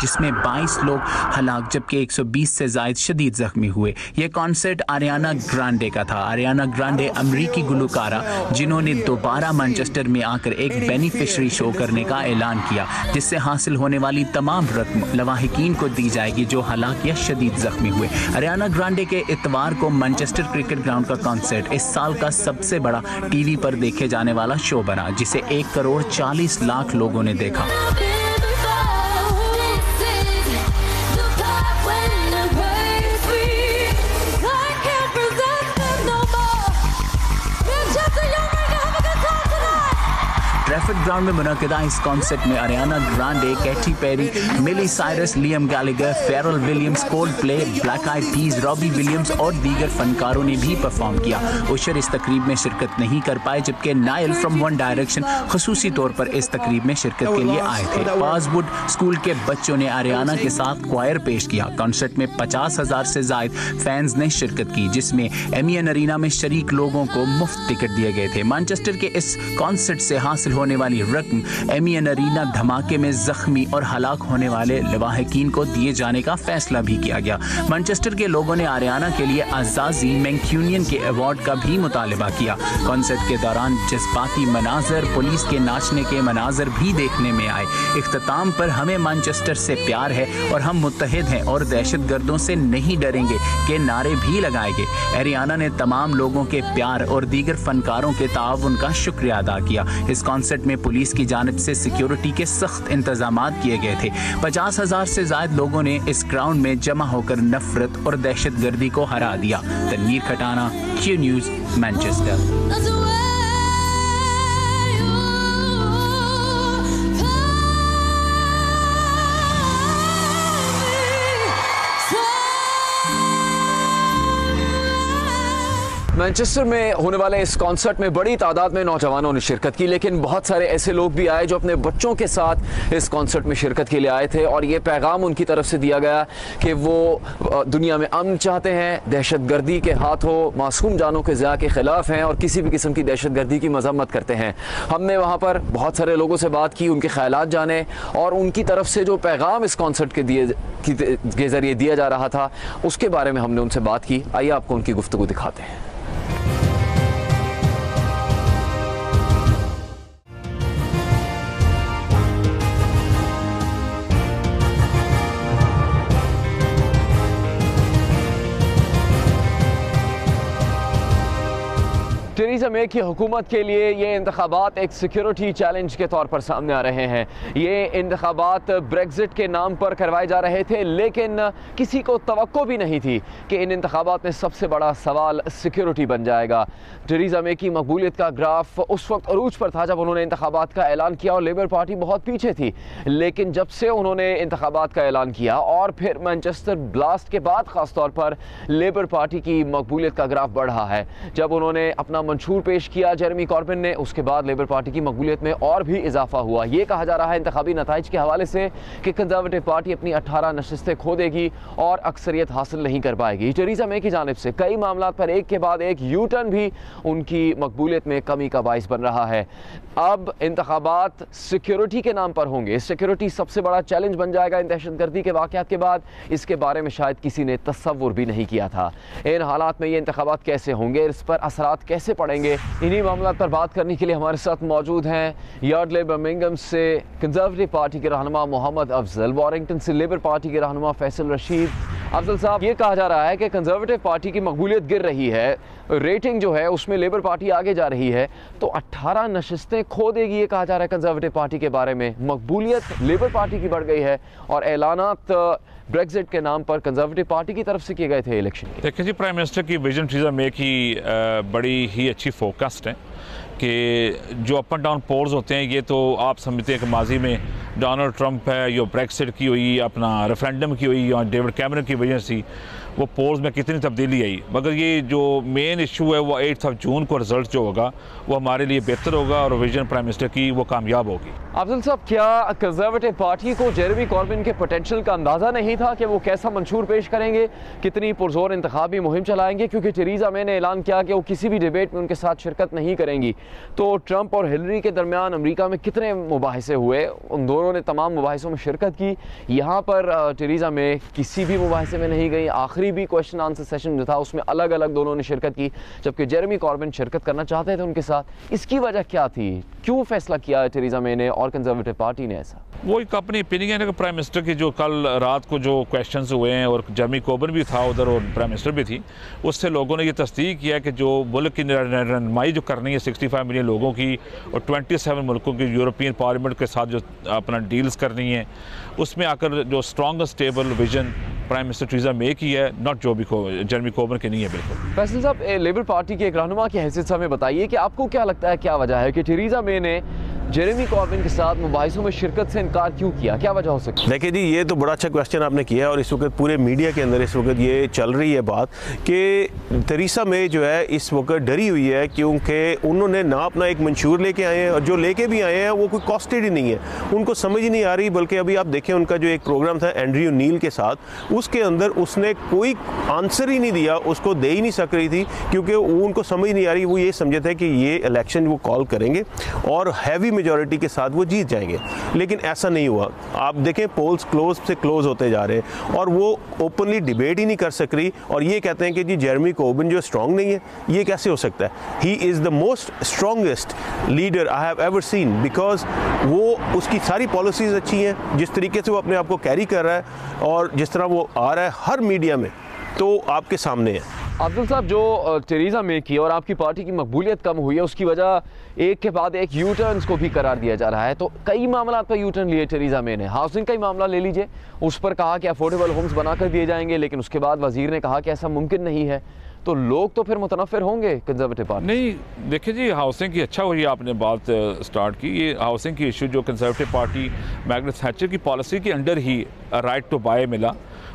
जिसमें 22 लोग हलाक जबकि 120 से जायद शदीद जख्मी हुए। यह कॉन्सर्ट आरियाना ग्रांडे का था। आरियाना ग्रांडे अमरीकी गुलकारा जिन्होंने दोबारा मैनचेस्टर में आकर एक बेनिफिशरी शो करने का ऐलान किया, जिससे हासिल होने वाली तमाम रकम लवाहिकीन को दी जाएगी जो हलाक या शदीद जख्मी हुए। आरियाना ग्रांडे के इतवार को मैनचेस्टर क्रिकेट ग्राउंड का कॉन्सर्ट इस साल का सबसे बड़ा टीवी पर देखे जाने वाला शो बना, जिसे 1 करोड़ 40 लाख लोगों ने देखा। ट्रैफर्ड ग्राउंड में मुनक़िदा इस कॉन्सर्ट में Ariana Grande, Katy Perry, Miley Cyrus, Liam Gallagher, Pharrell Williams, Coldplay, Black Eyed Peas, Robbie Williams और दीगर फनकारों ने भी परफॉर्म किया। उशर इस तकरीब में शिरकत नहीं कर पाए, जबकि नाइल फ्रॉम वन डायरेक्शन खसूसी तौर पर इस तकरीब में शिरकत के लिए आए थे। पासवुड स्कूल के बच्चों ने आरियाना के साथ क्वायर पेश किया। कॉन्सर्ट में 50,000 से जायद फैंस ने शिरकत की, जिसमें एमियन अरीना में शरीक लोगों को मुफ्त टिकट दिए गए थे। मैनचेस्टर के इस कॉन्सर्ट से हासिल होने वाली रकम एमियन अरीना धमाके में जख्मी और हलाक होने वाले लवाहिकीन को दिए जाने का फैसला भी किया गया। मैनचेस्टर के लोगों ने आरियाना के लिए आजाजी मैंक्यूनियन के अवार्ड का भी मुतालबा किया। कॉन्सर्ट के दौरान जज्बाती मनाजर, पुलिस के नाचने के मनाजर भी देखने में आए। इख्तिताम पर हमें मैनचेस्टर से प्यार है और हम मुत्तहिद हैं और दहशतगर्दों से नहीं डरेंगे के नारे भी लगाएंगे। आरियाना ने तमाम लोगों के प्यार और दीगर फनकारों के ताउन का शुक्रिया अदा किया। इस कॉन्सर्ट में पुलिस की जानिब से सिक्योरिटी के सख्त इंतजामात किए गए थे। 50,000 से ज्यादा लोगों ने इस ग्राउंड में जमा होकर नफरत और दहशतगर्दी को हरा दिया। Tanveer Khatana, Q news, Manchester. Manchester में होने वाले इस कॉन्सर्ट में बड़ी तादाद में नौजवानों ने शिरकत की, लेकिन बहुत सारे ऐसे लोग भी आए जो अपने बच्चों के साथ इस कॉन्सर्ट में शिरकत के लिए आए थे और ये पैगाम उनकी तरफ से दिया गया कि वो दुनिया में अमन चाहते हैं, दहशतगर्दी के हाथों मासूम जानों के ज़िया के ख़िलाफ़ हैं और किसी भी किस्म की दहशतगर्दी की मज़म्मत करते हैं। हमने वहाँ पर बहुत सारे लोगों से बात की, उनके ख़यालात जाने और उनकी तरफ से जो पैगाम इस कॉन्सर्ट के ज़रिए दिया जा रहा था उसके बारे में हमने उनसे बात की। आइए आपको उनकी गुफ्तगू दिखाते हैं। टेरेसा मे की हुकूमत के लिए ये इंतखाबात एक सिक्योरिटी चैलेंज के तौर पर सामने आ रहे हैं। ये इंतखाबात ब्रेक्जिट के नाम पर करवाए जा रहे थे, लेकिन किसी को तवक्को भी नहीं थी कि इन इंतखाबात में सबसे बड़ा सवाल सिक्योरिटी बन जाएगा। टेरेसा मे की मकबूलियत का ग्राफ उस वक्त अरूज पर था जब उन्होंने इंतखाबात का ऐलान किया और लेबर पार्टी बहुत पीछे थी, लेकिन जब से उन्होंने इंतखाबात का ऐलान किया और फिर मैनचेस्टर ब्लास्ट के बाद ख़ास तौर पर लेबर पार्टी की मकबूलियत का ग्राफ बढ़ा है। जब उन्होंने अपना मंशूर पेश किया जेरेमी कॉर्बिन ने, उसके बाद लेबर पार्टी की मकबूलियत में और भी इजाफा हुआ। ये कहा जा रहा है इंतखाबी नताइज के हवाले से कि कंजर्वेटिव पार्टी अपनी 18 नशिस्तें खो देगी और अक्सरियत हासिल नहीं कर पाएगी। टेरेसा मे की जानिब से कई मामला पर एक के बाद एक यू टर्न भी उनकी मकबूलियत में कमी का बाइस बन रहा है। अब इंतखाबात सिक्योरिटी के नाम पर होंगे। सिक्योरिटी सबसे बड़ा चैलेंज बन जाएगा इन दहशतगर्दी के वाक़यात के बाद। इसके बारे में शायद किसी ने तस्वुर भी नहीं किया था। इन हालात में ये इंतखाबात कैसे होंगे, इस पर असरात कैसे पड़ेंगे, इन्हीं मामलों पर बात करने के लिए हमारे साथ मौजूद हैं यार्डले बर्मिंघम से कंजर्वेटिव पार्टी के रहनुमा मोहम्मद अफजल, वारिंगटन से लेबर पार्टी के रहनुमा फैसल रशीद अफजल साहब, ये कहा जा रहा है कि कंजर्वेटिव पार्टी की मकबूलियत गिर रही है, रेटिंग जो है उसमें लेबर पार्टी आगे जा रही है, तो 18 नशिस्तें खो देगी, ये कहा जा रहा है कंजर्वेटिव पार्टी के बारे में। मकबूलियत लेबर पार्टी की बढ़ गई है और ऐलानात ब्रेक्जिट के नाम पर कंजर्वेटिव पार्टी की तरफ से किए गए थे इलेक्शन के। देखिए जी, प्राइम मिनिस्टर की विजन थेरेसा मे की बड़ी ही अच्छी फोकस्ड है कि जो अप एंड डाउन पोल्स होते हैं, ये तो आप समझते हैं कि माजी में डोनाल्ड ट्रंप है, यो ब्रेक्सिट की हुई, अपना रेफरेंडम की हुई, और डेविड कैमरन की वजह से वो पोल्स में कितनी तब्दीली आई। मगर ये जो मेन इशू है वो 8 जून को रिजल्ट जो होगा वो हमारे लिए बेहतर होगा और विजन प्राइम मिनिस्टर की वो कामयाब होगी। अफजल साहब, क्या कंजर्वेटिव पार्टी को जेरेमी कॉर्बिन के पोटेंशियल का अंदाज़ा नहीं था कि वो कैसा मंशूर पेश करेंगे, कितनी पुरजोर इंतखाबी मुहिम चलाएंगे? क्योंकि थेरेसा मे ने ऐलान किया कि वो किसी भी डिबेट में उनके साथ शिरकत नहीं करेंगी। तो ट्रंप और हिलरी के दरमियान अमेरिका में कितने मुबाहिसे हुए, उन दोनों ने तमाम मुबाहिसों में शिरकत की। यहाँ पर थेरेसा मे किसी भी मुबाहिसे में नहीं गई। आखिरी भी क्वेश्चन आंसर सेशन जो था उसमें अलग अलग दोनों ने शिरकत की, जबकि जेरेमी कॉर्बिन शिरकत करना चाहते थे उनके साथ। इसकी वजह क्या थी? क्यों फैसला किया थेरेसा मे ने और कंजर्वेटिव पार्टी ने ऐसा? वो एक अपनी ओपिनियन है कि प्राइम मिनिस्टर की जो कल रात को जो क्वेश्चंस हुए हैं, और जेरेमी कॉर्बिन भी था उधर और प्राइम मिनिस्टर भी थी, उससे लोगों ने ये तस्दीक किया कि जो मुल्क की रहनुमाई जो करनी है 65 मिलियन लोगों की और 27 मुल्कों की यूरोपियन पार्लियामेंट के साथ जो अपना डील्स करनी है, उसमें आकर जो strong stable vision prime minister Theresa May की है, नॉट जेरेमी कॉर्बिन की नहीं है। बिल्कुल। फैसल साहब, लेबर पार्टी के एक रहनुमा की हैसियत से हमें बताइए कि आपको क्या लगता है, क्या वजह है कि थेरेसा मे ने जेरेमी कॉर्बिन के साथ मुबाहिसों में शिरकत से इनकार क्यों किया? क्या वजह हो सकती है? देखिए जी, ये तो बड़ा अच्छा क्वेश्चन आपने किया, और इस वक्त पूरे मीडिया के अंदर इस वक्त ये चल रही है बात कि थेरेसा मे जो है इस वक्त डरी हुई है, क्योंकि उन्होंने ना अपना एक मंशूर लेके आए हैं, और जो लेके भी आए हैं वो कोई कॉस्टेड ही नहीं है, उनको समझ ही नहीं आ रही। बल्कि अभी आप देखें उनका जो एक प्रोग्राम था एंड्रयू नील के साथ, उसके अंदर उसने कोई आंसर ही नहीं दिया, उसको दे ही नहीं सक रही थी, क्योंकि उनको समझ नहीं आ रही। वो ये समझे थे कि ये इलेक्शन वो कॉल करेंगे और हैवी मेजॉरिटी के साथ वो जीत जाएंगे, लेकिन ऐसा नहीं हुआ। आप देखें पोल्स क्लोज से क्लोज होते जा रहे हैं, और वो ओपनली डिबेट ही नहीं कर सक रही, और ये कहते हैं कि जी जेरेमी कॉर्बिन जो स्ट्रांग नहीं है, ये कैसे हो सकता है? He is the most strongest leader I have ever seen, because वो उसकी सारी पॉलिसीज़ अच्छी हैं, जिस तरीके से वो अपने आप को कैरी कर रहा है और जिस तरह वो आ रहा है हर मीडिया में, तो आपके सामने है। अब्दुल साहब, जो थेरेसा मे की और आपकी पार्टी की मकबूलियत कम हुई है, उसकी वजह एक के बाद एक यू टर्न्स को भी करार दिया जा रहा है। तो कई मामला पर यू टर्न लिए थेरेसा मे ने। हाउसिंग का ही मामला ले लीजिए, उस पर कहा कि अफोर्डेबल होम्स बनाकर दिए जाएंगे, लेकिन उसके बाद वजीर ने कहा कि ऐसा मुमकिन नहीं है। तो लोग तो फिर मुतनफ़िर होंगे कंजर्वेटिव पार्टी? नहीं, देखिए जी, हाउसिंग की अच्छा हुई आपने बात स्टार्ट की। ये हाउसिंग की इशू जो कंजर्वेटिव पार्टी मैग्नेट थैचर की पॉलिसी के अंडर ही राइट टू बाय मिला,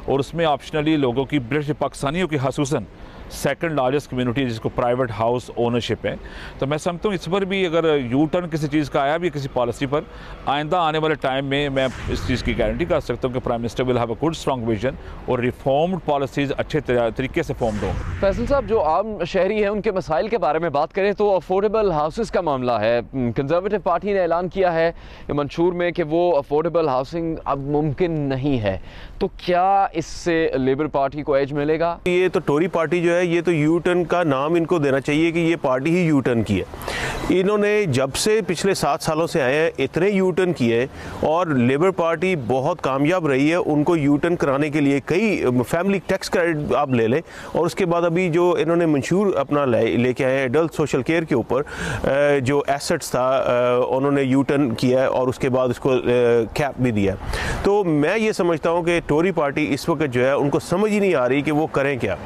और उसमें ऑप्शनली लोगों की ब्रिटिश पाकिस्तानियों की खसूसन सेकंड लार्जेस्ट कम्युनिटी जिसको प्राइवेट हाउस ओनरशिप है। तो मैं समझता हूँ इस पर भी अगर यू टर्न किसी चीज़ का आया भी किसी पॉलिसी पर, आइंदा आने वाले टाइम में मैं इस चीज़ की गारंटी कर सकता हूँ कि prime minister will have a good strong vision और रिफॉर्म्ड पॉलिसीज़ अच्छे तरीके से फॉर्म्ड होंगे। फैसल साहब, जो आम शहरी हैं उनके मसाइल के बारे में बात करें तो अफोर्डेबल हाउसेस का मामला है। कंजर्वेटिव पार्टी ने ऐलान किया है मंशूर में कि वो अफोर्डेबल हाउसिंग अब मुमकिन नहीं है। तो क्या इससे लेबर पार्टी को एज मिलेगा? ये तो टोरी पार्टी जो है, ये तो यू टर्न का नाम इनको देना चाहिए कि ये पार्टी ही यू टर्न की है। इन्होंने जब से पिछले 7 सालों से आए हैं इतने यू टर्न किए, और लेबर पार्टी बहुत कामयाब रही है उनको यू टर्न कराने के लिए। कई फैमिली टैक्स क्रेडिट आप ले लें, और उसके बाद अभी जो इन्होंने मंशूर अपना लेके आए एडल्ट सोशल केयर के ऊपर जो एसेट्स था उन्होंने यू टर्न किया है, और उसके बाद उसको कैप भी दिया। तो मैं ये समझता हूँ कि टोरी पार्टी इस वक्त जो है उनको समझ ही नहीं आ रही कि वो करें क्या।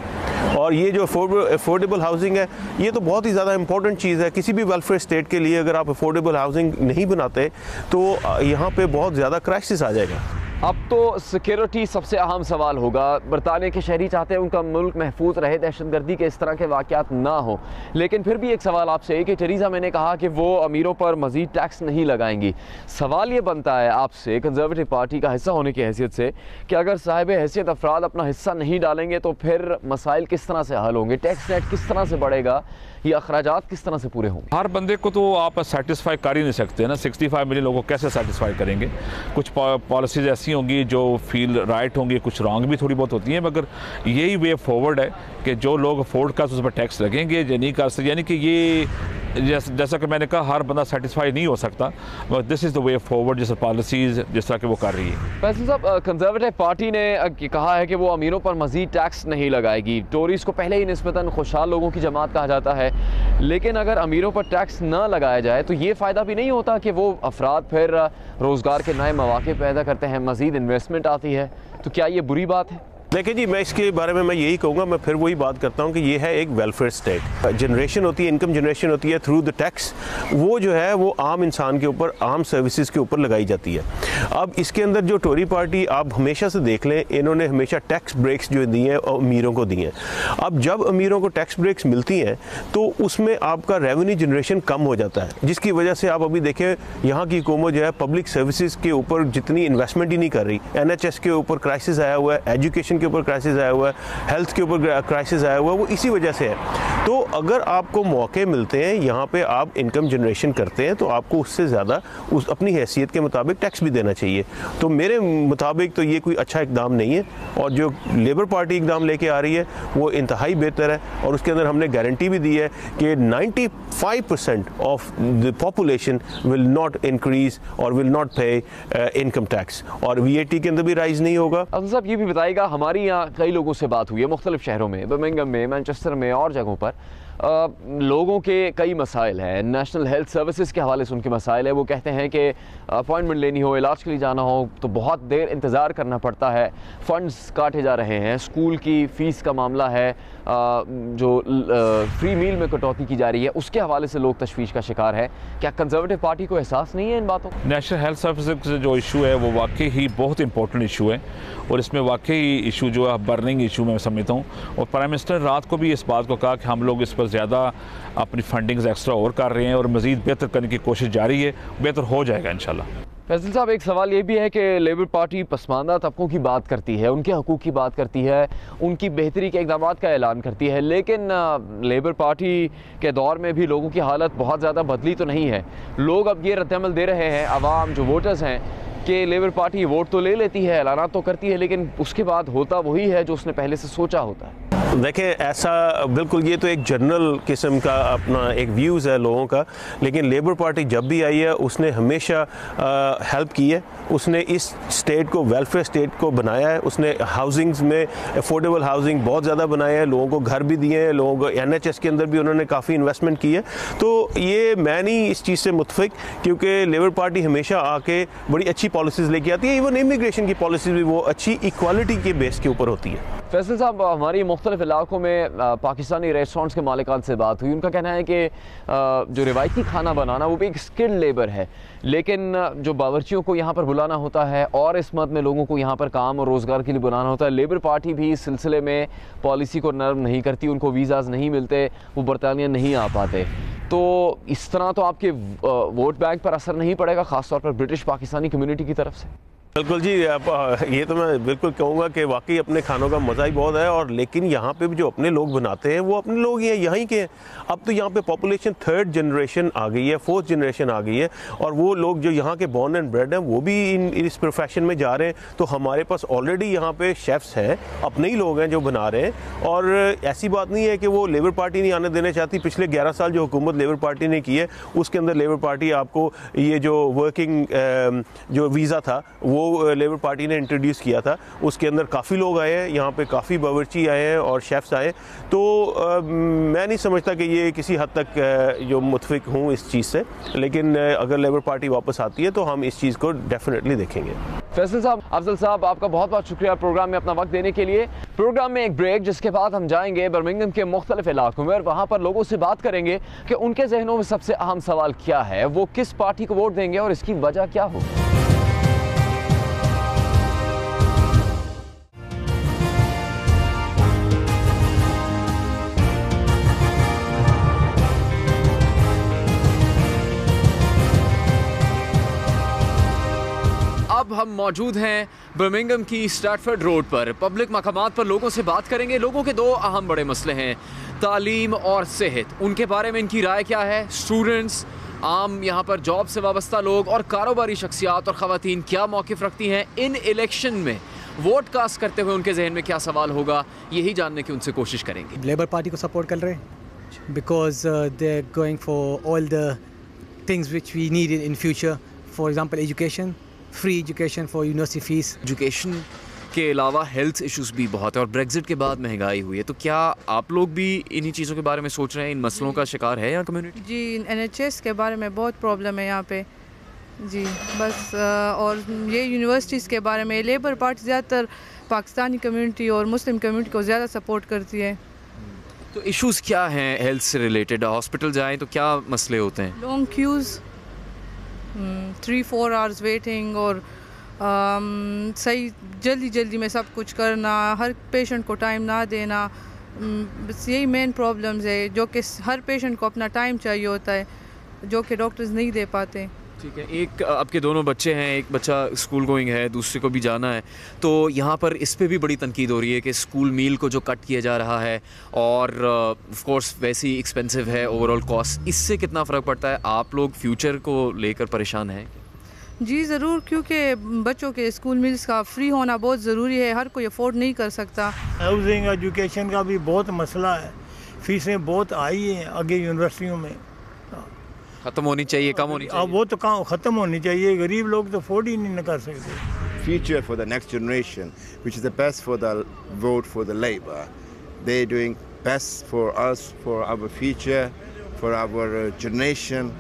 और ये जो अफोर्डेबल हाउसिंग है, ये तो बहुत ही ज़्यादा इंपॉर्टेंट चीज़ है किसी भी वेलफेयर स्टेट के लिए। अगर आप अफोर्डेबल हाउसिंग नहीं बनाते तो यहाँ पे बहुत ज़्यादा क्राइसिस आ जाएगा। अब तो सिक्योरिटी सबसे अहम सवाल होगा। बरतानिया के शहरी चाहते हैं उनका मुल्क महफूज रहे, दहशतगर्दी के इस तरह के वाक़यात ना हो। लेकिन फिर भी एक सवाल आपसे है कि थेरेसा मे ने कहा कि वो अमीरों पर मज़ीद टैक्स नहीं लगाएंगी। सवाल ये बनता है आपसे कंजर्वेटिव पार्टी का हिस्सा होने की हैसियत से कि अगर साहिब हैसियत अफराद अपना हिस्सा नहीं डालेंगे तो फिर मसाइल किस तरह से हल होंगे? टैक्स नेट किस तरह से बढ़ेगा? ये अखराजात किस तरह से पूरे होंगे? हर बंदे को तो आप सेटिस्फाई कर ही नहीं सकते ना। 65 मिलियन लोगों को कैसे सेटिस्फाई करेंगे? कुछ पॉलिसीज़ ऐसी होंगी जो फील राइट होंगी, कुछ रॉन्ग भी थोड़ी बहुत होती हैं, मगर यही वे फॉरवर्ड है कि जो लोग अफोर्ड कर उस पर टैक्स लगेंगे, जो नहीं कर सकते। यानी कि ये जैसा कि मैंने कहा, हर बंदा सेटिस्फाई नहीं हो सकता, but this is the way forward, जैसे पॉलिसीज़ जिस तरह के वो कर रही है। फैसल साहब, कंजर्वेटिव पार्टी ने कहा है कि वो अमीरों पर मज़ीद टैक्स नहीं लगाएगी। टोरीज़ को पहले ही निस्बतन खुशहाल लोगों की जमात कहा जाता है, लेकिन अगर अमीरों पर टैक्स न लगाया जाए तो ये फ़ायदा भी नहीं होता कि वो अफराद फिर रोज़गार के नए मौके पैदा करते हैं, मज़ीद इन्वेस्टमेंट आती है, तो क्या ये बुरी बात है? देखिए जी, मैं इसके बारे में यही कहूँगा, मैं फिर वही बात करता हूँ कि ये है एक वेलफेयर स्टेट। जनरेशन होती है, इनकम जनरेशन होती है थ्रू द टैक्स, वो जो है वो आम इंसान के ऊपर, आम सर्विसेज के ऊपर लगाई जाती है। अब इसके अंदर जो टोरी पार्टी आप हमेशा से देख लें, इन्होंने हमेशा टैक्स ब्रेक्स जो दिए हैं अमीरों को दिए हैं। अब जब अमीरों को टैक्स ब्रेक्स मिलती हैं तो उसमें आपका रेवेन्यू जनरेशन कम हो जाता है, जिसकी वजह से आप अभी देखें यहाँ की हुकूमत जो है पब्लिक सर्विसेज के ऊपर जितनी इन्वेस्टमेंट ही नहीं कर रही। NHS के ऊपर क्राइसिस आया हुआ है, एजुकेशन के ऊपर क्राइसिस आया हुआ है, हेल्थ के ऊपर क्राइसिस आया हुआ है, वो इसी वजह से है। तो अगर आपको मौके मिलते हैं, यहाँ पे आप इनकम जनरेशन करते हैं, तो आपको उससे ज़्यादा उस अपनी हैसियत के मुताबिक टैक्स भी देना चाहिए। तो मेरे मुताबिक तो ये कोई अच्छा इकदाम नहीं है, और जो लेबर पार्टी इकदाम लेके आ रही है वो इंतहाई बेहतर है, और उसके अंदर हमने गारंटी भी दी है कि 95% of the population will not increase और विल नॉट पे इनकम टैक्स, और VAT के अंदर भी राइज नहीं होगा। अब साहब ये भी बताइएगा, हमारी यहाँ कई लोगों से बात हुई है मुख्तलिफ शहरों में, बर्मिंघम में, मैनचेस्टर में और जगहों पर, लोगों के कई मसाइल हैं। नेशनल हेल्थ सर्विसेज के हवाले से उनके मसाइल है। वो कहते हैं कि अपॉइंटमेंट लेनी हो, इलाज के लिए जाना हो तो बहुत देर इंतज़ार करना पड़ता है, फ़ंड्स काटे जा रहे हैं, स्कूल की फ़ीस का मामला है, जो फ्री मील में कटौती की जा रही है, उसके हवाले से लोग तशवीश का शिकार है। क्या कंजर्वेटिव पार्टी को एहसास नहीं है इन बातों का? नेशनल हेल्थ सर्विसेज से जो इशू है वो वाकई ही बहुत इंपॉर्टेंट इशू है, और इसमें वाकई इशू जो है बर्निंग इशू मैं समझता हूँ। और प्राइम मिनिस्टर रात को भी इस बात को कहा कि हम लोग इस पर ज़्यादा अपनी फंडिंग्स एक्स्ट्रा और कर रहे हैं, और मज़ीद बेहतर करने की कोशिश जारी है, बेहतर हो जाएगा इंशाल्लाह। फैसल साहब, एक सवाल ये भी है कि लेबर पार्टी पसमानदा तबकों की बात करती है, उनके हकूक़ की बात करती है, उनकी बेहतरी के इक़दामात का ऐलान करती है, लेकिन लेबर पार्टी के दौर में भी लोगों की हालत बहुत ज़्यादा बदली तो नहीं है। लोग अब ये रद्दअमल दे रहे हैं, आवाम जो वोटर्स हैं, कि लेबर पार्टी वोट तो ले लेती है, ऐलानात तो करती है, लेकिन उसके बाद होता वही है जो उसने पहले से सोचा होता है। देखें, ऐसा बिल्कुल, ये तो एक जनरल किस्म का अपना एक व्यूज़ है लोगों का, लेकिन लेबर पार्टी जब भी आई है उसने हमेशा हेल्प की है। उसने इस स्टेट को, वेलफेयर स्टेट को बनाया है। उसने हाउसिंग्स में अफोर्डेबल हाउसिंग बहुत ज़्यादा बनाया है, लोगों को घर भी दिए हैं, लोगों को NHS के अंदर भी उन्होंने काफ़ी इन्वेस्टमेंट की है। तो ये मैं नहीं इस चीज़ से मुतफिक, क्योंकि लेबर पार्टी हमेशा आके बड़ी अच्छी पॉलिसीज़ लेके आती है। इवन इमिग्रेशन की पॉलिसीज़ भी वो अच्छी इक्वालिटी के बेस के ऊपर होती है। फैसल साहब, हमारी मुख्तलिफ इलाकों में पाकिस्तानी रेस्टोरेंट्स के मालिकान से बात हुई। उनका कहना है कि जो रिवायती खाना बनाना वो भी एक स्किल्ड लेबर है, लेकिन जो बावर्चियों को यहाँ पर बुलाना होता है और इस मद में लोगों को यहाँ पर काम और रोज़गार के लिए बुलाना होता है, लेबर पार्टी भी इस सिलसिले में पॉलिसी को नरम नहीं करती। उनको वीज़ाज़ नहीं मिलते, वो बरतानिया नहीं आ पाते। तो इस तरह तो आपके वोट बैंक पर असर नहीं पड़ेगा, ख़ासतौर पर ब्रिटिश पाकिस्तानी कम्यूनिटी की तरफ से? बिल्कुल जी, ये तो मैं बिल्कुल कहूँगा कि वाकई अपने खानों का मज़ा ही बहुत है, और लेकिन यहाँ पे भी जो अपने लोग बनाते हैं वो अपने लोग ही हैं, यहीं के हैं। अब तो यहाँ पे पॉपुलेशन 3rd जनरेशन आ गई है, 4th जनरेशन आ गई है, और वो लोग जो यहाँ के बॉर्न एंड ब्रेड हैं वो भी इस प्रोफेशन में जा रहे हैं। तो हमारे पास ऑलरेडी यहाँ पे शेफ्स हैं, अपने ही लोग हैं जो बना रहे हैं, और ऐसी बात नहीं है कि वो लेबर पार्टी नहीं आने देना चाहती। पिछले 11 साल जो हुकूमत लेबर पार्टी ने की है, उसके अंदर लेबर पार्टी आपको ये जो वर्किंग जो वीज़ा था वो लेबर पार्टी ने इंट्रोड्यूस किया था। उसके अंदर काफ़ी लोग आए हैं, यहाँ पे काफ़ी बावर्ची आए हैं और शेफ्स आए। तो मैं नहीं समझता कि ये किसी हद तक जो मुतफिक हूँ इस चीज़ से, लेकिन अगर लेबर पार्टी वापस आती है तो हम इस चीज़ को डेफिनेटली देखेंगे। फैसल साहब, अफजल साहब, आपका बहुत बहुत शुक्रिया प्रोग्राम में अपना वक्त देने के लिए। प्रोग्राम में एक ब्रेक, जिसके बाद हम जाएंगे बर्मिंघम के मुख्तलिफ इलाकों में और वहाँ पर लोगों से बात करेंगे कि उनके जहनों में सबसे अहम सवाल क्या है, वो किस पार्टी को वोट देंगे और इसकी वजह क्या हो। अब हम मौजूद हैं बर्मिंघम की स्ट्रैटफोर्ड रोड पर। पब्लिक मकामात पर लोगों से बात करेंगे। लोगों के दो अहम बड़े मसले हैं, तालीम और सेहत। उनके बारे में इनकी राय क्या है। स्टूडेंट्स, आम यहाँ पर जॉब से वाबस्ता लोग और कारोबारी शख्सियात और ख़वातीन क्या मौक़िफ़ रखती हैं इन इलेक्शन में। वोट कास्ट करते हुए उनके जहन में क्या सवाल होगा, यही जानने की उनसे कोशिश करेंगे। लेबर पार्टी को सपोर्ट कर रहे हैं, because they're going for all the things which we needed in future. For example, education, free education for university fees. Education के अलावा हेल्थ इश्यूज भी बहुत है और ब्रेग्जिट के बाद महंगाई हुई है, तो क्या आप लोग भी इन्हीं चीज़ों के बारे में सोच रहे हैं? इन मसलों का शिकार है यहाँ कम्युनिटी? जी, NHS के बारे में बहुत प्रॉब्लम है यहाँ पे जी, बस और ये यूनिवर्सिटीज़ के बारे में लेबर पार्टी ज़्यादातर पाकिस्तानी कम्युनिटी और मुस्लिम कम्युनिटी को ज़्यादा सपोर्ट करती है। तो इश्यूज़ क्या हैं हेल्थ से रिलेटेड? हॉस्पिटल जाएं तो क्या मसले होते हैं? लॉन्ग क्यूज़, 3-4 आवर्स वेटिंग और सही जल्दी में सब कुछ करना, हर पेशेंट को टाइम ना देना, बस यही मेन प्रॉब्लम्स है जो कि हर पेशेंट को अपना टाइम चाहिए होता है जो कि डॉक्टर्स नहीं दे पाते। ठीक है, एक आपके दोनों बच्चे हैं, एक बच्चा स्कूल गोइंग है, दूसरे को भी जाना है, तो यहाँ पर इस पे भी बड़ी तनकीद हो रही है कि स्कूल मील को जो कट किया जा रहा है और ऑफ कोर्स वैसे ही एक्सपेंसिव है ओवरऑल कॉस्ट, इससे कितना फ़र्क पड़ता है? आप लोग फ्यूचर को लेकर परेशान हैं? जी ज़रूर, क्योंकि बच्चों के स्कूल मील्स का फ्री होना बहुत ज़रूरी है, हर कोई अफोर्ड नहीं कर सकता। हाउसिंग एजुकेशन का भी बहुत मसला है, फीसें बहुत हाई हैं आगे यूनिवर्सिटियों में, ख़त्म होनी चाहिए, कम होनी चाहिए। अब वो तो ख़त्म होनी चाहिए, गरीब लोग तो अफोर्ड ही नहीं कर सकते। Future for the next generation, which is the best for the vote for the Labour. They're doing best for us, for our future, for our generation.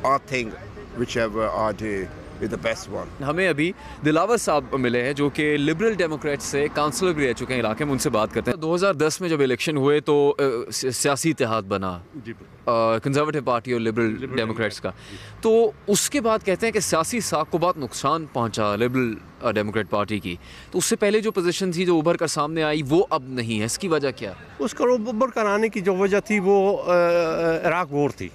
I think whichever I do is the best one. हमें अभी दिलावर साहब मिले हैं जो कि liberal Democrat से counsellor भी रह चुके हैं इलाके में, उनसे बात करते हैं। 2010 में जब इलेक्शन हुए तो सियासी इत्तेहाद बना कंजर्वेटिव पार्टी और लिबरल डेमोक्रेट्स का, तो उसके बाद कहते हैं कि सियासी साख को बहुत नुकसान पहुंचा लिबरल डेमोक्रेट पार्टी की, तो उससे पहले जो पोजीशन थी जो उभर कर सामने आई वो अब नहीं है, इसकी वजह क्या? उसका उभर कर आने की जो वजह थी वो इराक वॉर थी,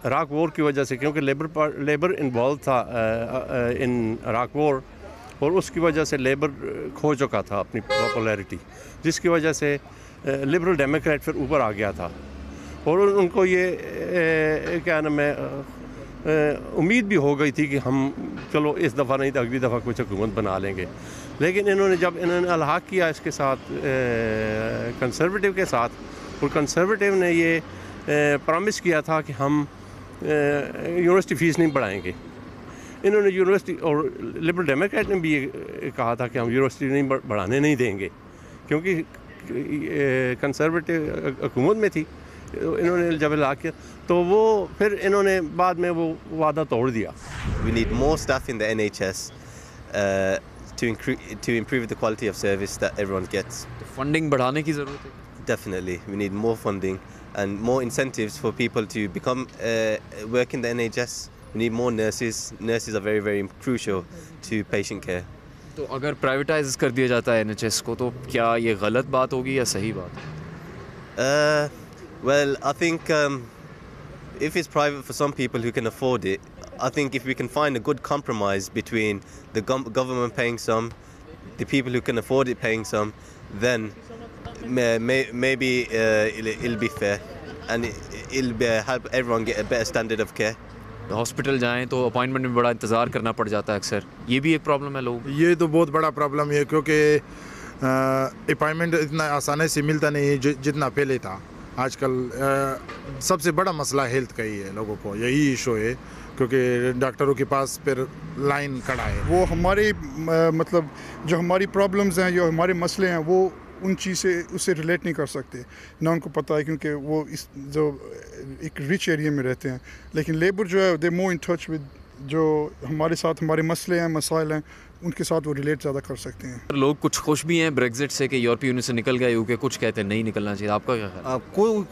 इराक वॉर की वजह से, क्योंकि लेबर इन्वॉल्व था इन इराक वॉर और उसकी वजह से लेबर खो चुका था अपनी पॉपुलैरिटी, जिसकी वजह से लिबरल डेमोक्रेट फिर ऊपर आ गया था और उनको ये क्या नाम है उम्मीद भी हो गई थी कि हम चलो इस दफ़ा नहीं तो अगली दफ़ा कुछ हुकूमत बना लेंगे। लेकिन इन्होंने अलहाक किया इसके साथ कंसर्वेटिव के साथ, और कंसर्वेटिव ने ये प्रॉमिस किया था कि हम यूनिवर्सिटी फ़ीस नहीं बढ़ाएंगे। इन्होंने यूनिवर्सिटी और लिबरल डेमोक्रेट ने भी ये कहा था कि हम यूनिवर्सिटी नहीं बढ़ाने नहीं देंगे, क्योंकि कंसर्वेटिव हुकूमत में थी, इन्होंने जब ला किया तो वो फिर इन्होंने बाद में वो वादा तोड़ दिया। We need more staff in the NHS to improve the quality of service that everyone gets. Funding बढ़ाने की ज़रूरत है। Definitely, we need more funding and more incentives for people to become work in the NHS. We need more nurses. Nurses are very, very crucial to patient care. तो अगर privatise कर दिया जाता है NHS को तो क्या ये गलत बात होगी या सही बात? Well, I think if it's private for some people who can afford it, I think if we can find a good compromise between the government paying some, the people who can afford it paying some, then maybe it'll be fair and it'll help everyone get a better standard of care. Hospital जाएं तो appointment में बड़ा इंतज़ार करना पड़ जाता है अक्सर, ये भी एक प्रॉब्लम है लोगों। ये तो बहुत बड़ा प्रॉब्लम है, क्योंकि अपॉइंटमेंट इतना आसानी से मिलता नहीं है जितना पहले था। आजकल सबसे बड़ा मसला हेल्थ का ही है, लोगों को यही इशू है, क्योंकि डॉक्टरों के पास फिर लाइन खड़ा है। वो हमारी मतलब जो हमारी प्रॉब्लम्स हैं, जो हमारे मसले हैं, वो उन चीज़ से उससे रिलेट नहीं कर सकते, ना उनको पता है, क्योंकि वो इस जो एक रिच एरिया में रहते हैं। लेकिन लेबर जो है दे मोर इन टच विद जो हमारे साथ हमारे मसले हैं, मसाइल हैं, उनके साथ वो रिलेट ज़्यादा कर सकते हैं। लोग कुछ खुश भी हैं ब्रेग्जिट से कि यूरोपीय यूनियन से निकल गए, यूके कुछ कहते हैं नहीं निकलना चाहिए, आपका क्या ख्याल?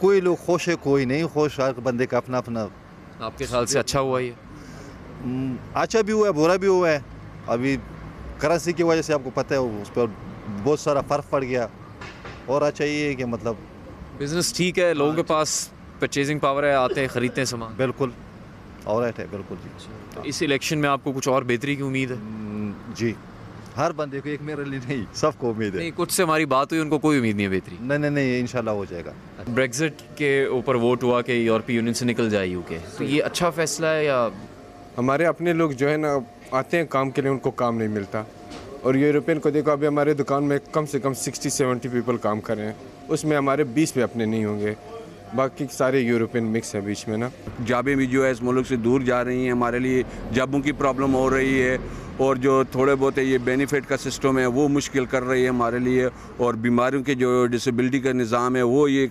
कोई लोग खुश है, कोई नहीं खुश, हर बंदे का अपना अपना। आपके ख्याल से अच्छा हुआ ये? अच्छा भी हुआ है, बुरा भी हुआ है। अभी करेंसी की वजह से आपको पता है उस पर बहुत सारा फ़र्क पड़ गया, और अच्छा ये है कि मतलब बिजनेस ठीक है, लोगों के पास परचेजिंग पावर है, आते हैं खरीदते हैं सामान। बिल्कुल और है, बिल्कुल जी। तो इस इलेक्शन में आपको कुछ और बेहतरी की उम्मीद है? जी, हर बंदे को, एक मेरे लिए नहीं, सबको उम्मीद है। नहीं, कुछ से हमारी बात हुई, उनको कोई उम्मीद नहीं है बेहतरी? नहीं, इंशाल्लाह हो जाएगा। ब्रेग्जिट के ऊपर वोट हुआ कि यूरोपीय यूनियन से निकल जाए यूके, तो ये अच्छा फैसला है या? हमारे अपने लोग जो है ना आते हैं काम के लिए, उनको काम नहीं मिलता, और यूरोपियन को देखो, अभी हमारे दुकान में कम से कम 60-70 पीपल काम कर रहे हैं, उसमें हमारे 20 भी अपने नहीं होंगे, बाकी सारे यूरोपियन मिक्स है बीच में ना। जाबे भी जो है इस मुल्क से दूर जा रही हैं, हमारे लिए जाबों की प्रॉब्लम हो रही है, और जो थोड़े बहुत ये बेनिफिट का सिस्टम है वो मुश्किल कर रही है हमारे लिए, और बीमारियों के जो डिसेबिलिटी का निज़ाम है वो ये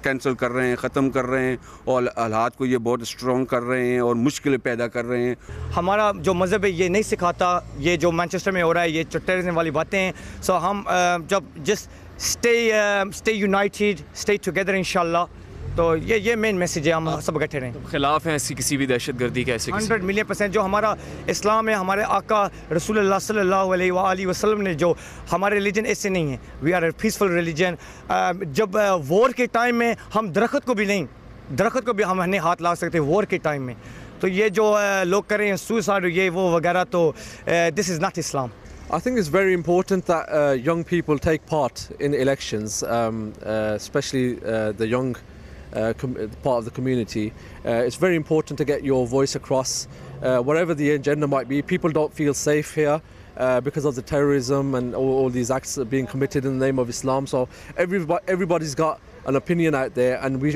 कैंसिल कर रहे हैं, ख़त्म कर रहे हैं, और हालात को ये बहुत स्ट्रॉन्ग कर रहे हैं और मुश्किलें पैदा कर रहे हैं। हमारा जो मज़हब है ये नहीं सिखाता ये जो मैनचेस्टर में हो रहा है, ये जो टेररिज्म वाली बातें हैं। सो हम जब जिस स्टे यूनाइटेड, स्टे टुगेदर इंशाल्लाह, तो ये मेन मैसेज है, हम सब इकट्ठे रहें। खिलाफ हैं ऐसी किसी भी दहशत गर्दी के, ऐसे 100 मिलियन% जो हमारा इस्लाम है, हमारे आका रसूलुल्लाह सल्लल्लाहु अलैहि वसल्लम ने जो हमारे रिलीजन ऐसे नहीं है, we are a peaceful religion. जब वॉर के टाइम में हम दरख्त को भी हम हाथ ला सकते हैं वॉर के टाइम में, तो ये जो लोग कर रहे हैं सुसाइड ये वो वगैरह, तो this is not Islam. I think it's very important that young people take part in elections, especially the young part of the community. It's very important to get your voice across, whatever the agenda might be. People don't feel safe here because of the terrorism and all these acts being committed in the name of Islam. So everybody's got an opinion out there, and we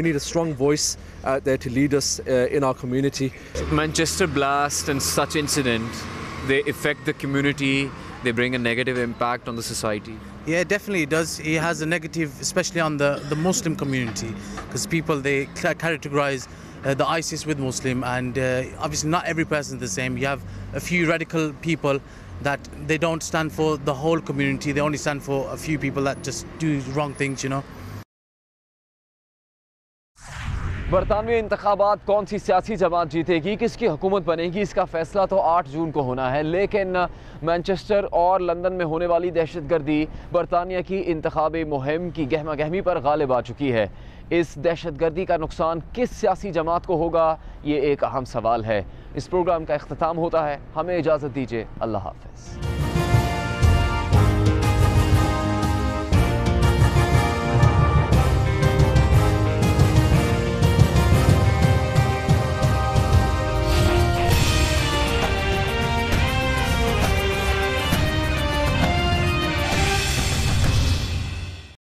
need a strong voice out there to lead us in our community. Manchester blast and such incident, they affect the community, they bring a negative impact on the society. Yeah, definitely it does. It has a negative, especially on the Muslim community, because people, they categorize the ISIS with Muslim, and obviously not every person is the same. You have a few radical people that they don't stand for the whole community, they only stand for a few people that just do wrong things, you know. बरतानवी इंतखाबात कौन सी सियासी जमात जीतेगी, किसकी हुकूमत बनेगी, इसका फैसला तो 8 जून को होना है। लेकिन मैनचेस्टर और लंदन में होने वाली दहशतगर्दी बरतानिया की इंतखाबी मुहिम की गहमा गहमी पर गालिब आ चुकी है। इस दहशतगर्दी का नुकसान किस सियासी जमात को होगा, ये एक अहम सवाल है। इस प्रोग्राम का इख्तिताम होता है, हमें इजाज़त दीजिए, अल्लाह हाफ़िज़।